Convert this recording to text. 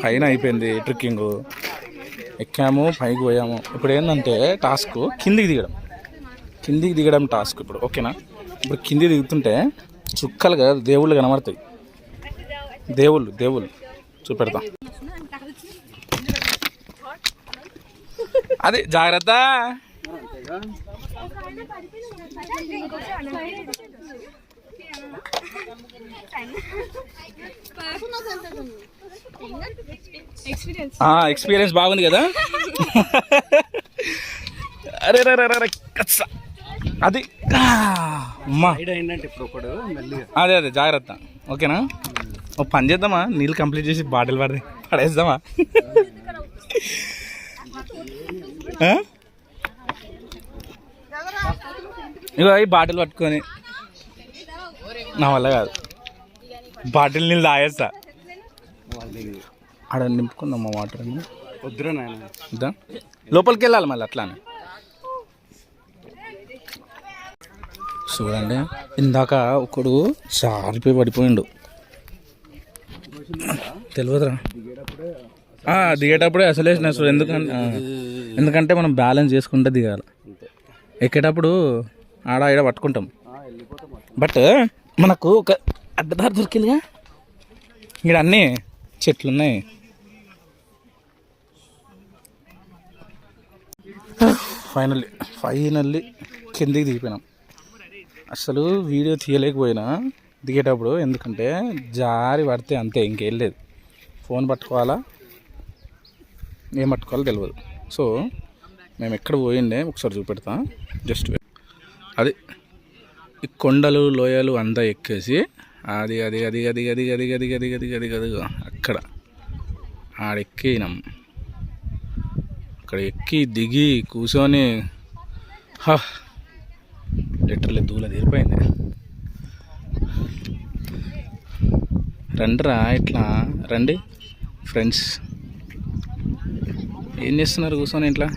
పైన అయిపోయింది ట్రెక్కింగ్, ఎక్కాము పైకి పోయాము. ఇప్పుడు ఏంటంటే టాస్క్ కిందికి దిగడం టాస్క్ ఇప్పుడు. ఓకేనా, ఇప్పుడు కింది దిగుతుంటే చుక్కలు కదా దేవుళ్ళు కనబడతాయి. దేవుళ్ళు చూపెడతా. అదే జాగ్రత్త. ఎక్స్పీరియన్స్ బాగుంది కదా. అరే అది అదే జాగ్రత్త. ఓకేనా, ఒక పని చేద్దామా, నీళ్ళు కంప్లీట్ చేసి బాటిల్ పడేద్దామా? ఇగో ఈ బాటిల్ పట్టుకొని నా వల్ల కాదు, బాటిల్ నీళ్ళు తాగేస్తా. ఆడ నింపుకుందామా వాటర్ అని? వద్దురా నాయన, లోపలికి వెళ్ళాలి మళ్ళీ అట్లానే. చూడండి, ఇందాక ఒకడు జారిపోయి పడిపోయిండు, తెలియదురా. దిగేటప్పుడే అసలే ఎందుకంటే మనం బ్యాలెన్స్ చేసుకుంటే దిగాలి. ఎక్కేటప్పుడు ఆడ ఈడ పట్టుకుంటాం. బట్ మనకు ఒక అడ్డదారి దొరికిందిగా, ఇక్కడ అన్నీ చెట్లు ఉన్నాయి. ఫైనల్లీ కిందికి దిగిపోయినాం. అసలు వీడియో తీయలేకపోయినా దిగేటప్పుడు, ఎందుకంటే జారి పడితే అంతే, ఇంకేం లేదు. ఫోన్ పట్టుకోవాలా, ఏం పట్టుకోవాలో తెలియదు. సో మేము ఎక్కడ పోయిండే ఒకసారి చూపెడతా. జస్ట్ అది ఈ కొండలు లోయలు అంతా ఎక్కేసి అది అది అది అది అది అది అది అది అది అది అది అక్కడ ఆడెక్కినాం. అక్కడ ఎక్కి దిగి కూర్చొని లిటరల్లీ దూల తీరిపోయింది. రండిరా, ఇట్లా రండి ఫ్రెండ్స్. ఏం చేస్తున్నారు కూర్చొని ఇంట్లో?